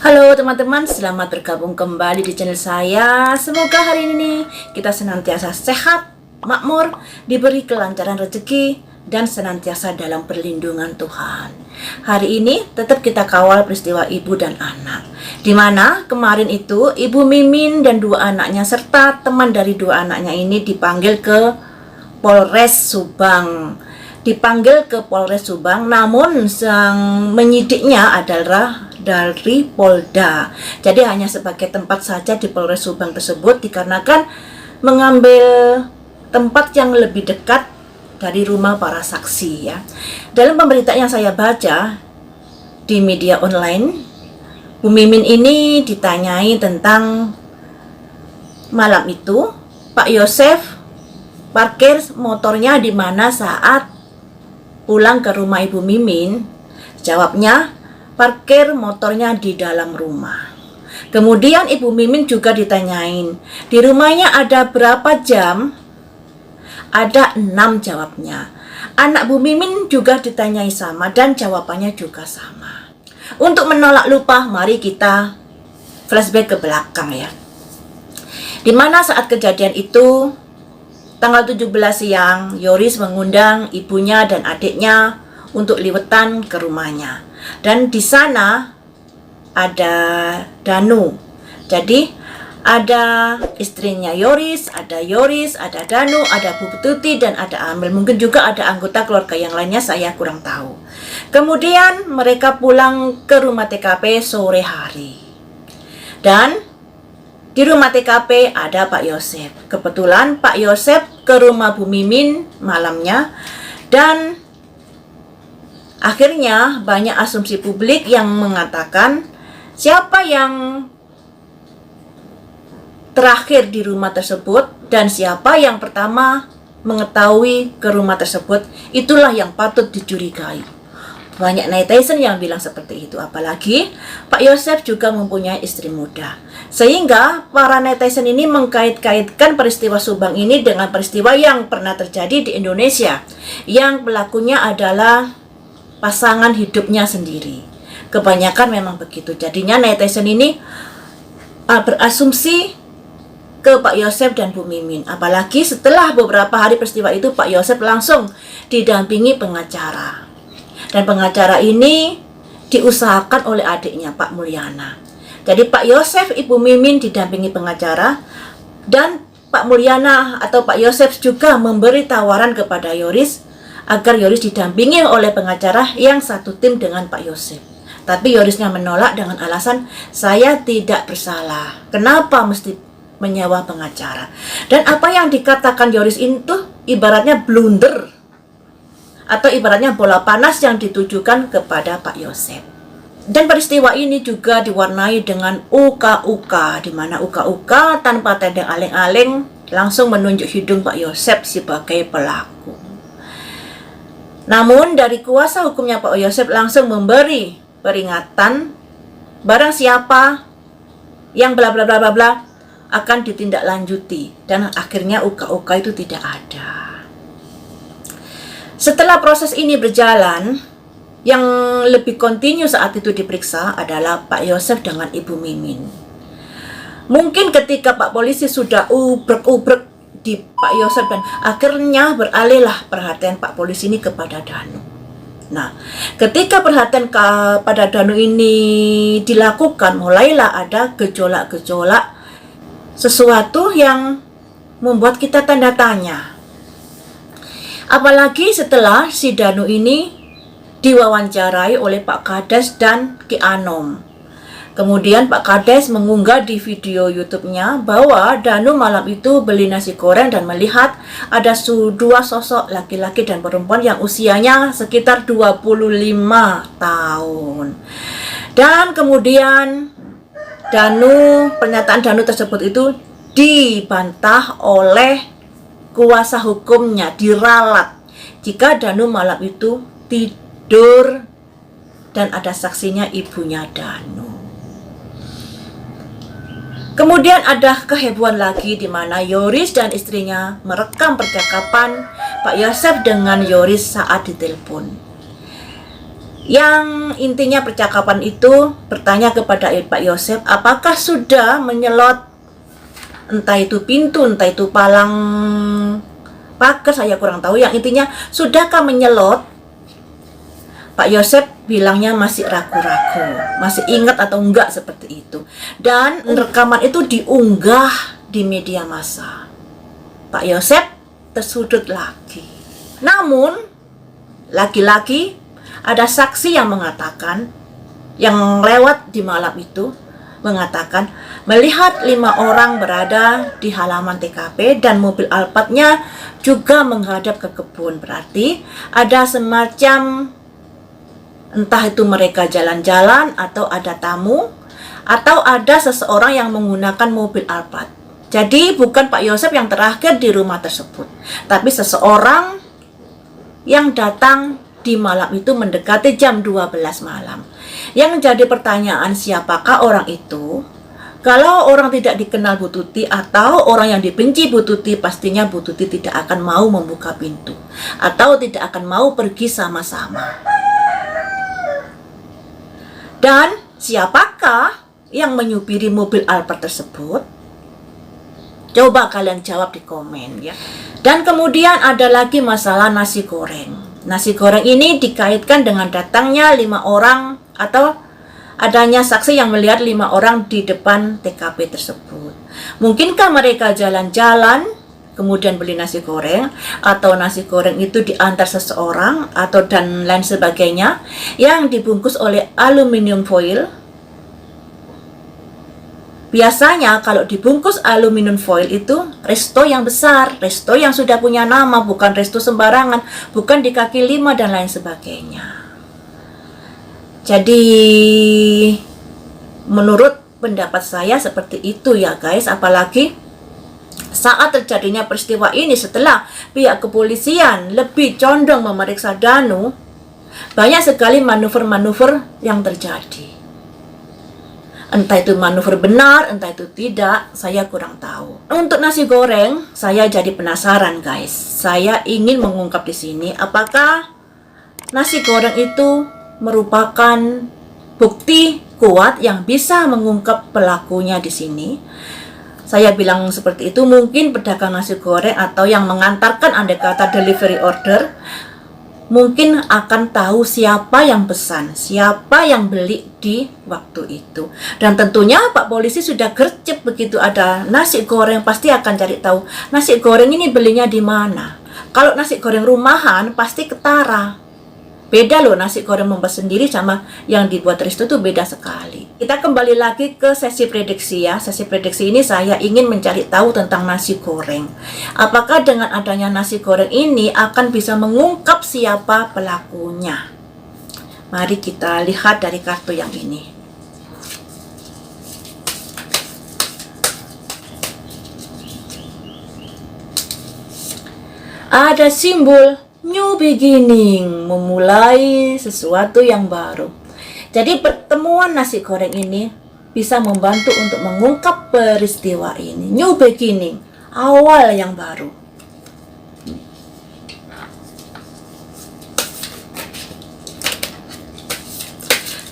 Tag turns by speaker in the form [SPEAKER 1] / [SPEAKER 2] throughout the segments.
[SPEAKER 1] Halo teman-teman, selamat bergabung kembali di channel saya. Semoga hari ini kita senantiasa sehat, makmur, diberi kelancaran rezeki, dan senantiasa dalam perlindungan Tuhan. Hari ini tetap kita kawal peristiwa ibu dan anak, dimana kemarin itu Ibu Mimin dan dua anaknya serta teman dari dua anaknya ini dipanggil ke Polres Subang. Namun sang menyidiknya adalah dari Polda. Jadi hanya sebagai tempat saja di Polres Subang tersebut dikarenakan mengambil tempat yang lebih dekat dari rumah para saksi ya. Dalam pemberitaan yang saya baca di media online, Bu Mimin ini ditanyai tentang malam itu Pak Yosef parkir motornya di mana saat pulang ke rumah Ibu Mimin. Jawabnya, parkir motornya di dalam rumah. Kemudian Ibu Mimin juga ditanyain, di rumahnya ada berapa jam? Ada 6 jawabnya. Anak Bu Mimin juga ditanyai sama dan jawabannya juga sama. Untuk menolak lupa, mari kita flashback ke belakang ya. Dimana saat kejadian itu, tanggal 17 siang, Yoris mengundang ibunya dan adiknya untuk liwetan ke rumahnya. Dan di sana ada Danu. Jadi ada istrinya Yoris, ada Danu, ada Bu Tuti, dan ada Amel. Mungkin juga ada anggota keluarga yang lainnya, saya kurang tahu. Kemudian mereka pulang ke rumah TKP sore hari. Dan di rumah TKP ada Pak Yosef. Kebetulan Pak Yosef ke rumah Bu Mimin malamnya, dan akhirnya banyak asumsi publik yang mengatakan siapa yang terakhir di rumah tersebut dan siapa yang pertama mengetahui ke rumah tersebut, itulah yang patut dicurigai. Banyak netizen yang bilang seperti itu, apalagi Pak Yosef juga mempunyai istri muda. Sehingga para netizen ini mengkait-kaitkan peristiwa Subang ini dengan peristiwa yang pernah terjadi di Indonesia, yang pelakunya adalah pasangan hidupnya sendiri. Kebanyakan memang begitu. Jadinya netizen ini berasumsi ke Pak Yosef dan Bu Mimin. Apalagi setelah beberapa hari peristiwa itu, Pak Yosef langsung didampingi pengacara. Dan pengacara ini diusahakan oleh adiknya Pak Mulyana. Jadi Pak Yosef, Ibu Mimin didampingi pengacara, dan Pak Mulyana atau Pak Yosef juga memberi tawaran kepada Yoris agar Yoris didampingi oleh pengacara yang satu tim dengan Pak Yosef. Tapi Yorisnya menolak dengan alasan, saya tidak bersalah, kenapa mesti menyewa pengacara? Dan apa yang dikatakan Yoris itu ibaratnya blunder, atau ibaratnya bola panas yang ditujukan kepada Pak Yosef. Dan peristiwa ini juga diwarnai dengan uka-uka, di mana uka-uka tanpa tedeng aling-aling langsung menunjuk hidung Pak Yosef sebagai pelaku. Namun dari kuasa hukumnya Pak Yosef langsung memberi peringatan, barang siapa yang bla bla bla bla bla akan ditindaklanjuti, dan akhirnya uka-uka itu tidak ada. Setelah proses ini berjalan, yang lebih kontinu saat itu diperiksa adalah Pak Yosef dengan Ibu Mimin. Mungkin ketika Pak Polisi sudah ubrek-ubrek di Pak Yosef, dan akhirnya beralihlah perhatian Pak Polisi ini kepada Danu. Nah, ketika perhatian kepada Danu ini dilakukan, mulailah ada gejolak-gejolak, sesuatu yang membuat kita tanda tanya. Apalagi setelah si Danu ini diwawancarai oleh Pak Kades dan Ki Anom. Kemudian Pak Kades mengunggah di video YouTube-nya bahwa Danu malam itu beli nasi goreng dan melihat ada dua sosok laki-laki dan perempuan yang usianya sekitar 25 tahun. Dan kemudian pernyataan Danu tersebut itu dibantah oleh kuasa hukumnya, diralat jika Danu malam itu tidur dan ada saksinya ibunya Danu. Kemudian ada kehebohan lagi di mana Yoris dan istrinya merekam percakapan Pak Yosef dengan Yoris saat ditelepon. Yang intinya percakapan itu bertanya kepada Pak Yosef, apakah sudah menyelot entah itu pintu, entah itu palang pagar, saya kurang tahu. Yang intinya, sudahkah menyelot? Pak Yosef bilangnya masih ragu-ragu, masih ingat atau enggak seperti itu. Dan rekaman itu diunggah di media massa. Pak Yosef tersudut lagi. Namun, lagi-lagi ada saksi yang mengatakan, yang lewat di malam itu, mengatakan melihat 5 orang berada di halaman TKP dan mobil Alphardnya juga menghadap ke kebun. Berarti ada semacam, entah itu mereka jalan-jalan atau ada tamu atau ada seseorang yang menggunakan mobil Alphard. Jadi bukan Pak Yosef yang terakhir di rumah tersebut, tapi seseorang yang datang di malam itu mendekati jam 12 malam. Yang jadi pertanyaan, siapakah orang itu? Kalau orang tidak dikenal Bu Tuti atau orang yang dibenci Bu Tuti, pastinya Bu Tuti tidak akan mau membuka pintu atau tidak akan mau pergi sama-sama. Dan siapakah yang menyupiri mobil Alphard tersebut? Coba kalian jawab di komen ya. Dan kemudian ada lagi masalah nasi goreng. Nasi goreng ini dikaitkan dengan datangnya 5 orang atau adanya saksi yang melihat 5 orang di depan TKP tersebut. Mungkinkah mereka jalan-jalan kemudian beli nasi goreng, atau nasi goreng itu diantar seseorang atau dan lain sebagainya yang dibungkus oleh aluminium foil? Biasanya kalau dibungkus aluminium foil itu resto yang besar, resto yang sudah punya nama, bukan resto sembarangan, bukan di kaki 5 dan lain sebagainya. Jadi menurut pendapat saya seperti itu ya guys, apalagi saat terjadinya peristiwa ini setelah pihak kepolisian lebih condong memeriksa Danu, banyak sekali manuver-manuver yang terjadi. Entah itu manuver benar, entah itu tidak, saya kurang tahu. Untuk nasi goreng, saya jadi penasaran guys. Saya ingin mengungkap di sini, apakah nasi goreng itu merupakan bukti kuat yang bisa mengungkap pelakunya di sini? Saya bilang seperti itu, mungkin pedagang nasi goreng atau yang mengantarkan, andai kata delivery order, mungkin akan tahu siapa yang pesan, siapa yang beli di waktu itu. Dan tentunya Pak Polisi sudah gercep, begitu ada nasi goreng pasti akan cari tahu nasi goreng ini belinya di mana. Kalau nasi goreng rumahan pasti ketara. Beda loh, nasi goreng membuat sendiri sama yang dibuat resto itu beda sekali. Kita kembali lagi ke sesi prediksi ya. Sesi prediksi ini saya ingin mencari tahu tentang nasi goreng. Apakah dengan adanya nasi goreng ini akan bisa mengungkap siapa pelakunya? Mari kita lihat dari kartu yang ini. Ada simbol new beginning, memulai sesuatu yang baru. Jadi pertemuan nasi goreng ini bisa membantu untuk mengungkap peristiwa ini. New beginning, awal yang baru.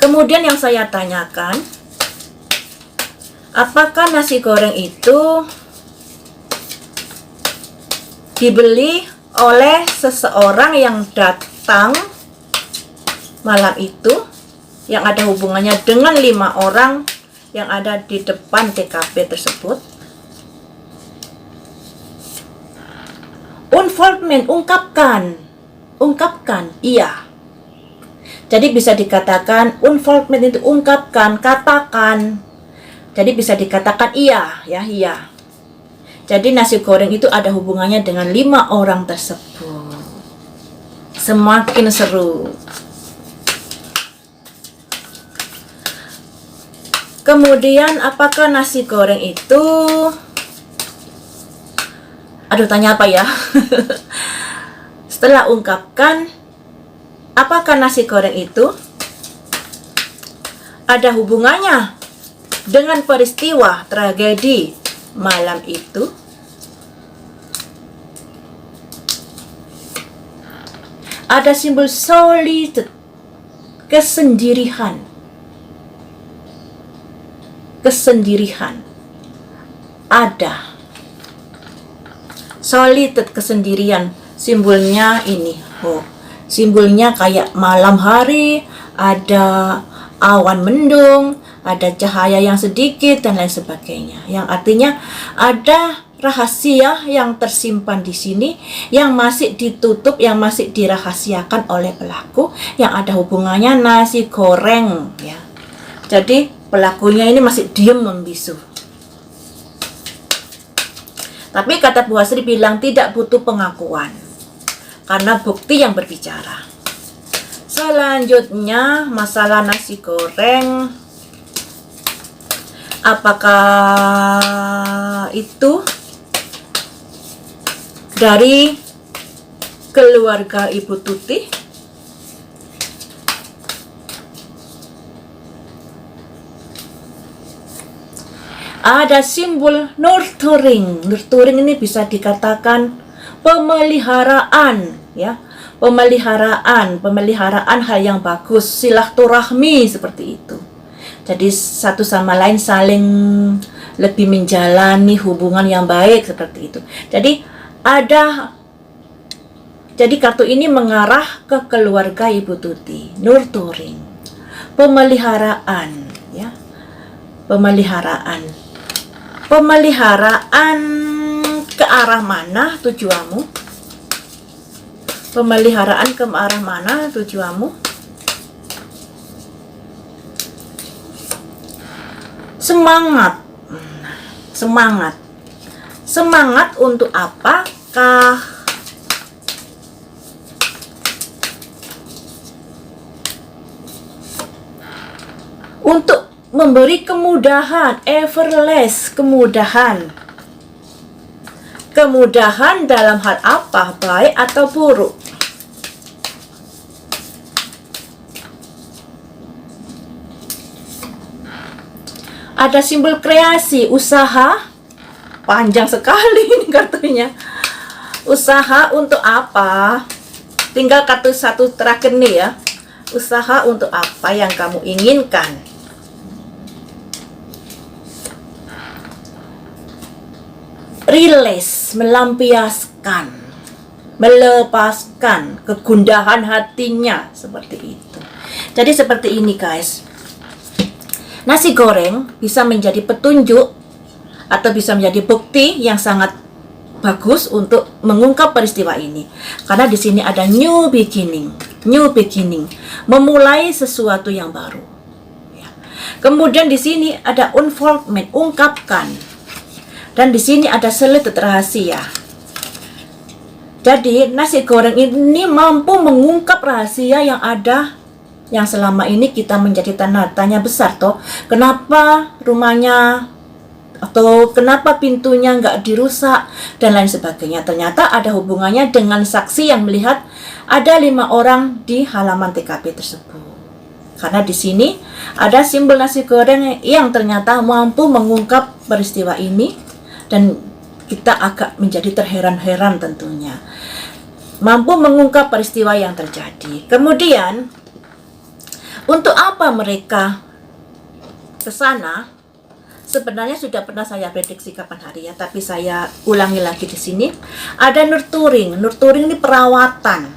[SPEAKER 1] Kemudian yang saya tanyakan, apakah nasi goreng itu dibeli oleh seseorang yang datang malam itu, yang ada hubungannya dengan 5 orang yang ada di depan TKP tersebut? Unfoldment, ungkapkan, iya. Jadi bisa dikatakan unfoldment itu ungkapkan, katakan. Jadi bisa dikatakan iya, ya iya. Jadi nasi goreng itu ada hubungannya dengan 5 orang tersebut. Semakin seru. Kemudian apakah nasi goreng itu, aduh tanya apa ya? Setelah ungkapkan, apakah nasi goreng itu ada hubungannya dengan peristiwa tragedi malam itu? Ada simbol solitude, kesendirian. Kesendirian. Ada. Solitude, kesendirian. Simbolnya ini. Oh, simbolnya kayak malam hari, ada awan mendung, ada cahaya yang sedikit dan lain sebagainya. Yang artinya ada rahasia yang tersimpan di sini, yang masih ditutup, yang masih dirahasiakan oleh pelaku, yang ada hubungannya nasi goreng ya. Jadi pelakunya ini masih diem membisu. Tapi kata Bu Hasri bilang tidak butuh pengakuan, karena bukti yang berbicara. Selanjutnya masalah nasi goreng. Apakah itu dari keluarga Ibu Tuti? Ada simbol nurturing. Nurturing ini bisa dikatakan pemeliharaan ya. Pemeliharaan hal yang bagus, silaturahmi seperti itu. Jadi satu sama lain saling lebih menjalani hubungan yang baik seperti itu. Jadi kartu ini mengarah ke keluarga Ibu Tuti, nurturing, pemeliharaan ya. Pemeliharaan ke arah mana tujuanmu? Pemeliharaan ke arah mana tujuanmu? Semangat. Semangat untuk apakah? Untuk memberi kemudahan, effortless, kemudahan dalam hal apa, baik atau buruk. Ada simbol kreasi, usaha, panjang sekali ini kartunya. Usaha untuk apa? Tinggal kartu satu terakhir nih ya. Usaha untuk apa yang kamu inginkan? Release, melampiaskan, melepaskan kegundahan hatinya, seperti itu. Jadi seperti ini guys. Nasi goreng bisa menjadi petunjuk atau bisa menjadi bukti yang sangat bagus untuk mengungkap peristiwa ini. Karena di sini ada new beginning, memulai sesuatu yang baru. Ya. Kemudian di sini ada unfoldment, ungkapkan. Dan di sini ada selitut rahasia. Jadi nasi goreng ini mampu mengungkap rahasia yang ada, yang selama ini kita menjadi tanda tanya besar toh. Kenapa rumahnya atau kenapa pintunya nggak dirusak dan lain sebagainya. Ternyata ada hubungannya dengan saksi yang melihat ada 5 orang di halaman TKP tersebut. Karena di sini ada simbol nasi goreng yang ternyata mampu mengungkap peristiwa ini. Dan kita agak menjadi terheran-heran tentunya. Mampu mengungkap peristiwa yang terjadi. Kemudian, untuk apa mereka ke sana? Sebenarnya sudah pernah saya prediksi kapan hari ya, tapi saya ulangi lagi di sini. Ada nurturing. Nurturing ini perawatan,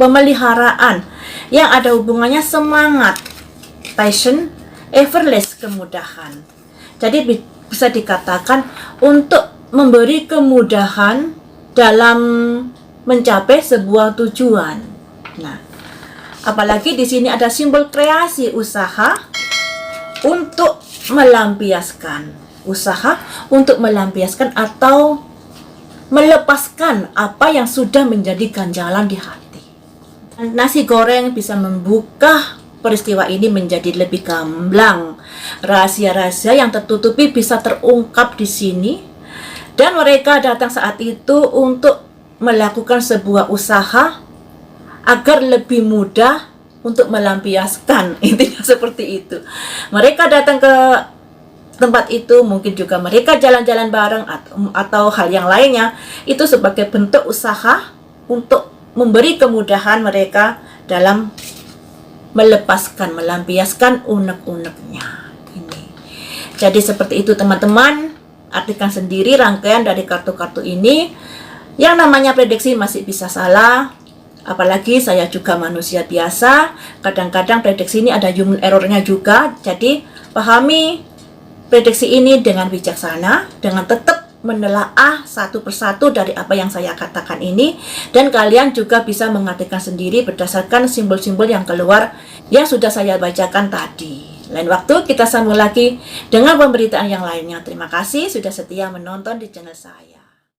[SPEAKER 1] pemeliharaan yang ada hubungannya semangat, passion, effortless, kemudahan. Jadi bisa dikatakan untuk memberi kemudahan dalam mencapai sebuah tujuan. Nah, apalagi di sini ada simbol kreasi, usaha untuk melampiaskan, atau melepaskan apa yang sudah menjadi ganjalan di hati. Nasi goreng bisa membuka peristiwa ini menjadi lebih gamblang. Rahasia-rahasia yang tertutupi bisa terungkap di sini. Dan mereka datang saat itu untuk melakukan sebuah usaha agar lebih mudah untuk melampiaskan. Intinya seperti itu. Mereka datang ke tempat itu, mungkin juga mereka jalan-jalan bareng atau hal yang lainnya. Itu sebagai bentuk usaha untuk memberi kemudahan mereka dalam melepaskan, melampiaskan unek-uneknya. Ini. Jadi seperti itu teman-teman, artikan sendiri rangkaian dari kartu-kartu ini. Yang namanya prediksi masih bisa salah, apalagi saya juga manusia biasa. Kadang-kadang prediksi ini ada human error-nya juga. Jadi pahami prediksi ini dengan bijaksana, dengan tetap menelaah satu persatu dari apa yang saya katakan ini, dan kalian juga bisa mengartikan sendiri berdasarkan simbol-simbol yang keluar yang sudah saya bacakan tadi. Lain waktu kita sambung lagi dengan pemberitaan yang lainnya. Terima kasih sudah setia menonton di channel saya.